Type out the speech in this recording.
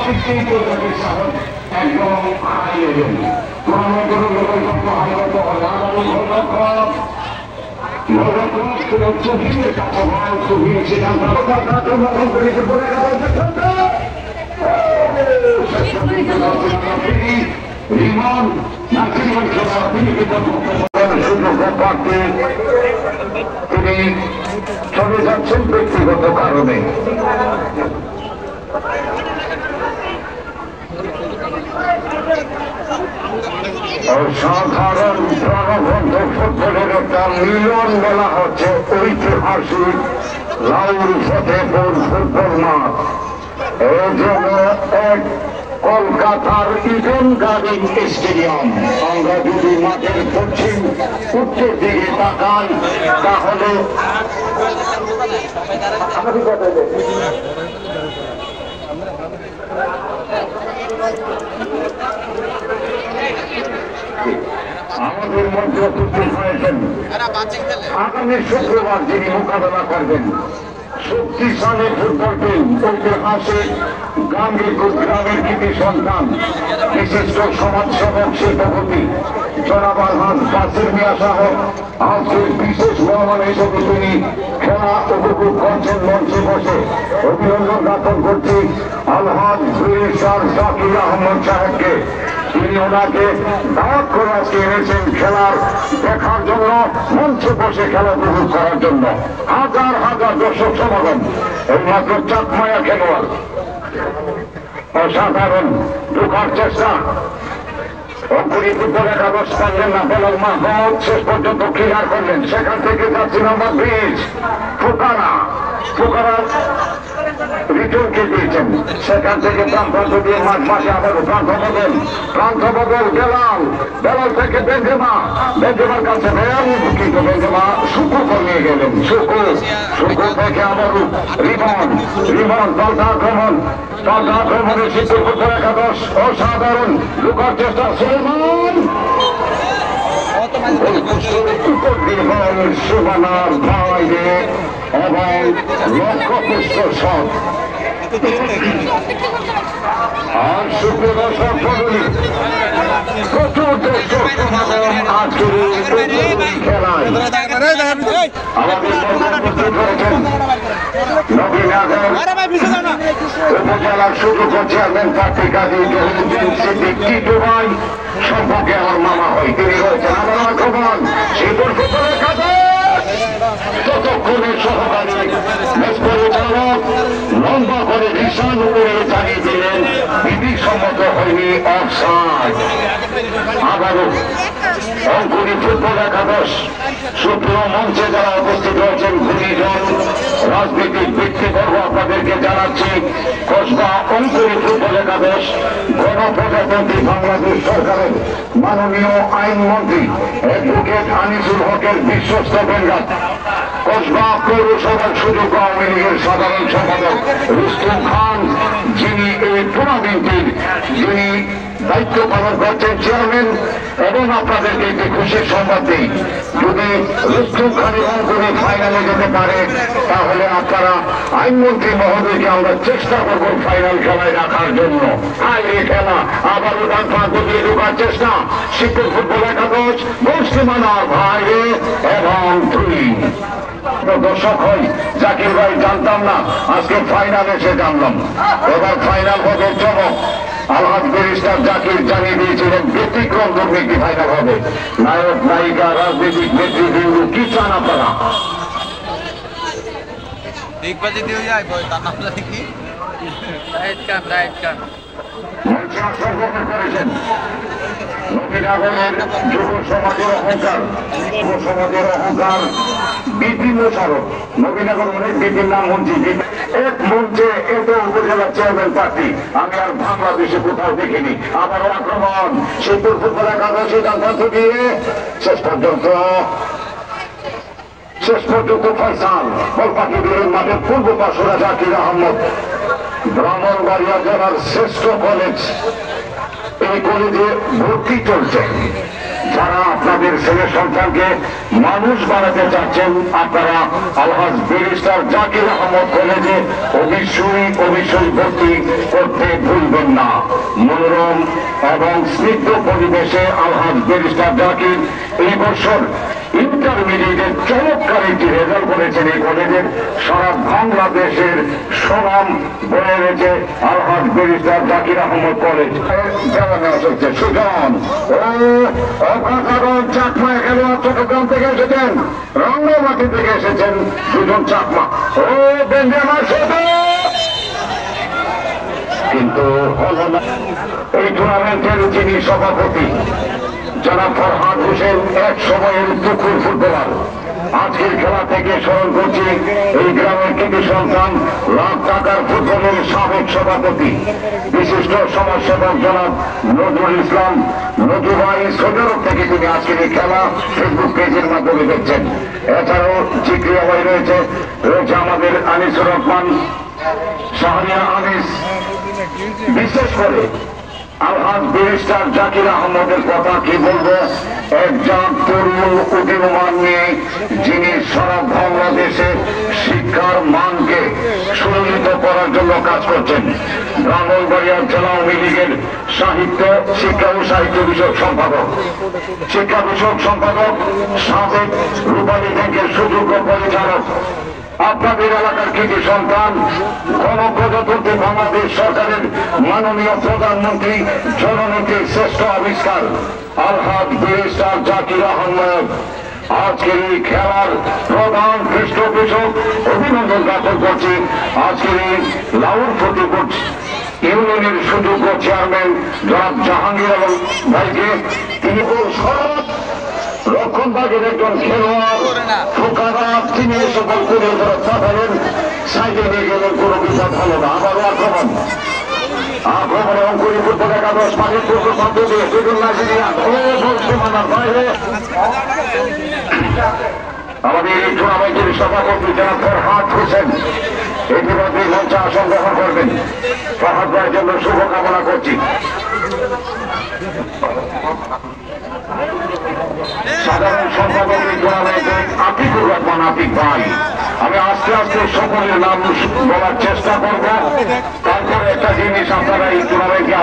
দিক থেকে সাহস একদম হারিয়ে দেন। কোনো কোনো লোকের যত হারিয়ে হয় আগামী তিনি চলে যাচ্ছেন ব্যক্তিগত কারণে। সাধারণ প্রাণবন্ত ফুটবলের একটা মিলন বলা হচ্ছে ঐতিহাসিক লাউর ফতেপুর ফুটবল মাঠ। এই জন্য এক কলকাতার ইডেন গার্ডেন স্টেডিয়াম। আমরা যদি মাঠের পশ্চিম উত্তর দিকে তাকাই তাহলে আমাদের মধ্যে উপস্থিত হয়েছেন আগামী শুক্রবার যিনি মোকাবেলা করবেন শক্তিশালী ফুটবল টিম ঐতিহাসিক গাঙ্গীপুর গ্রামের কৃতি সন্তান বিশিষ্ট সমাজসেবক শিল্পপতি জনাব আলহাজ বাসির মিয়া সাহেব আজকের বিশেষ মেহমান হিসেবে তিনি খেলা উপভোগ করছেন মঞ্চে বসে। অভিনন্দন জ্ঞাপন করছি আলহাজ ব্যারিস্টার জাকির আহমদ সাহেবকে। তিনি ওনাকে দাওয়াত করে আজকে এনেছেন খেলার দেখার জন্য, মঞ্চে বসে খেলা উপভোগ করার জন্য। হাজার হাজার দর্শক সমাগম। এই মাত্র চাকমায়া খেলোয়াড় অসাধারণ ঢোকার চেষ্টা। অঙ্কুরি ফুটবল একাদশ পারলেন না, বেলাল মাহমুদ শেষ পর্যন্ত ক্লিয়ার করলেন। সেখান থেকে যাচ্ছি নম্বর 20 ফুকারা রিটনকে দিয়েছেন। সেখান থেকে প্রান্ত দিয়ে মাঝ মাসে আবার প্রান্ত বদল বেলাল থেকে বেঞ্জেমার কাছে কিন্তু বেঞ্জেমা সুকু নিয়ে গেলেন। সুকু থেকে আবার রিমন দলটা আক্রমণের সিদ্ধ ফুটবল একাদশ অসাধারণ লুকার চেষ্টা সুলেমান সুবানার বাইরে এবং লক্ষ্যপুষ্ট সব আর সুপ্রিয় দর্শক মণ্ডলী প্রচুর দর্শক সমাগম আজকের খেলায় আমাদের উপস্থিত হয়েছেন নবীনগর উপজেলার সুযোগ্য চেয়ারম্যান প্রার্থী কাজী জহিরুদ্দিন সিদ্দিক টিটু ভাই সম্পর্কে আমার মামা হয়। তিনি রয়েছেন আমার আক্রমণ শিবপুর ফুটবলের কাছে ততক্ষণে সহকারী পরিচালক লম্বা করে ভীষণ উপরে জানিয়ে দিলেন বিধিসম্মত হয়নি, অফসাইড। আবারও অঙ্কুরি ফুটবল একাদশ সুপ্রিয় মঞ্চে যারা উপস্থিত হয়েছেন গুণীজন রাজনৈতিক ব্যক্তিবর্গ আপনাদেরকে জানাচ্ছি কসবা অঙ্কুরি ফুটবল একাদশ গণপ্রজাতন্ত্রী বাংলাদেশ সরকারের মাননীয় আইনমন্ত্রী অ্যাডভোকেট আনিসুল হকের বিশ্বস্ত বেঙ্গাল, কসবা পৌরসভার সুযোগ্য আওয়ামী লীগের সাধারণ সম্পাদক রুস্তম খান যিনি এই টুর্নামেন্টের দায়িত্ব পালন করছেন চেয়ারম্যান। এবং আপনাদেরকে একটি খুশির সংবাদ দিই, যদি রুস্তম খান অঙ্কুরি ফাইনালে যেতে পারে তাহলে আপনারা আইনমন্ত্রী মহোদয়কে আমরা চেষ্টা করবো ফাইনাল খেলায় রাখার জন্য। এই খেলা আবার উদান প্রান্ত দিয়ে ঢোকার চেষ্টা শিবপুর ফুটবল একাদশ বস্তিমানার বাইরে এবং 3 দর্শক হই জাকির ভাই জানতাম না, আজকে ফাইনাল এসে জানলাম। এবার ফাইনাল হবে চমক। আলহাজ ব্যারিস্টার জাকির জানিয়ে দিয়েছিলেন ব্যতিক্রম দুর্নীতি ফাইনাল হবে। নায়ক নায়িকা রাজনৈতিক নেতৃবৃন্দ কি চান আপনারা? যুব সমাজের অহংকার বিভিন্ন স্মারক নবীনগর অনেক বিপির নাম মঞ্চে এক মঞ্চে এত উপজেলা চেয়ারম্যান প্রার্থী আমি আর বাংলাদেশে কোথাও দেখিনি। আবারও আক্রমণ শিবপুর ফুটবল একাদশী প্রান্ত দিয়ে শেষ পর্যন্ত ফয়সাল বল পাখি বীরের মাঠে পূর্ব পাশরা জাকির আহমদ ব্রাহ্মণবাড়িয়া জেলার শ্রেষ্ঠ কলেজ। এই কলেজে ভর্তি চলছে। যারা আপনাদের ছেলে সন্তানকে মানুষ বানাতে চাচ্ছেন, আপনারা আলহাজ ব্যারিস্টার জাকির আহমদ কলেজে অবশ্যই ভর্তি করতে ভুলবেন না। মনোরম এবং স্নিগ্ধ পরিবেশে আলহাজ ব্যারিস্টার জাকির এই বছর ইন্টারমিডিয়েটের চমৎকার একটি রেজাল্ট করেছেন। এই কলেজের সারা বাংলাদেশের সুনাম বয়ে রয়েছে আলহাজ ব্যারিস্টার জাকির আহমদ কলেজ। সুজন অসাধারণ চাকমা খেলোয়াড় চট্টগ্রাম থেকে এসেছেন, রঙ্গমাটি থেকে এসেছেন দুজন চাকমা। ও বেঞ্জামার কিন্তু এই টুর্নামেন্টের যিনি সভাপতি জনাব ফরহাদ হোসেন, এক সময়ের তুখুর ফুটবলার, আজকের খেলা থেকে স্মরণ করছি এই গ্রামের কৃতি সন্তান, লাখ টাকার ফুটবলের সাবেক সভাপতি, বিশিষ্ট সমাজসেবক জনাব নজরুল ইসলাম নজু ভাই সৌদি থেকে তিনি আজকের এই খেলা ফেসবুক পেজের মাধ্যমে দেখছেন। এছাড়াও জিক্রিয়া ভাই রয়েছে আমাদের আনিসুর রহমান, শাহরিয়া আনিস। বিশেষ করে আলহাজ ব্যারিস্টার জাকির আহমদের কথা কি বলবো, একজন তরুণ উদীয়মান নিয়ে যিনি সারা বাংলাদেশে শিক্ষার মানকে সুনিশ্চিত করার জন্য কাজ করছেন। ব্রাহ্মণবাড়িয়া জেলা আওয়ামী লীগের শিক্ষা ও সাহিত্য বিষয়ক সম্পাদক, সাবেক রূপালী ব্যাংকের সুযোগ্য পরিচালক, আপনাদের এলাকার কৃতি সন্তান, গণপ্রজাতন্ত্রী বাংলাদেশ সরকারের মাননীয় প্রধানমন্ত্রী জননীতির শ্রেষ্ঠ আবিষ্কার আলহাজ ব্যারিস্টার জাকির আহমদ আজকের এই খেলার প্রধান পৃষ্ঠপোষক। অভিনন্দন জ্ঞাপন করছি আজকের এই লাউর ফটিপুর ইউনিয়নের সুযোগ্য চেয়ারম্যান জনাব জাহাঙ্গীর আলম ভাইকে। তিনি রক্ষণভাগের একজন খেলোয়াড় ফোকারা, তিনি সকল করে পাঠালেন, সাইডে নিয়ে গেলেন, কোনো বিপদ হলো না। আবারও আক্রমণে অঙ্কুরি ফুটবল একাদশ পানির পূর্ব প্রান্ত দিয়ে দুজন নাইজেরিয়া সীমানার বাইরে। আমাদের এই টুর্নামেন্টের সভাপতি জনাব ফরহাদ হোসেন ইতিমধ্যে মঞ্চে আসন গ্রহণ করবেন। ফরহাদ ভাইয়ের জন্য শুভকামনা করছি। সাধারণ সম্পাদক আতিকুর রহমান আতিক ভাই, আমি আস্তে আস্তে সকলের নাম বলার চেষ্টা করবো। তারপরে একটা জিনিস আপনারা এই টুর্নামেন্টে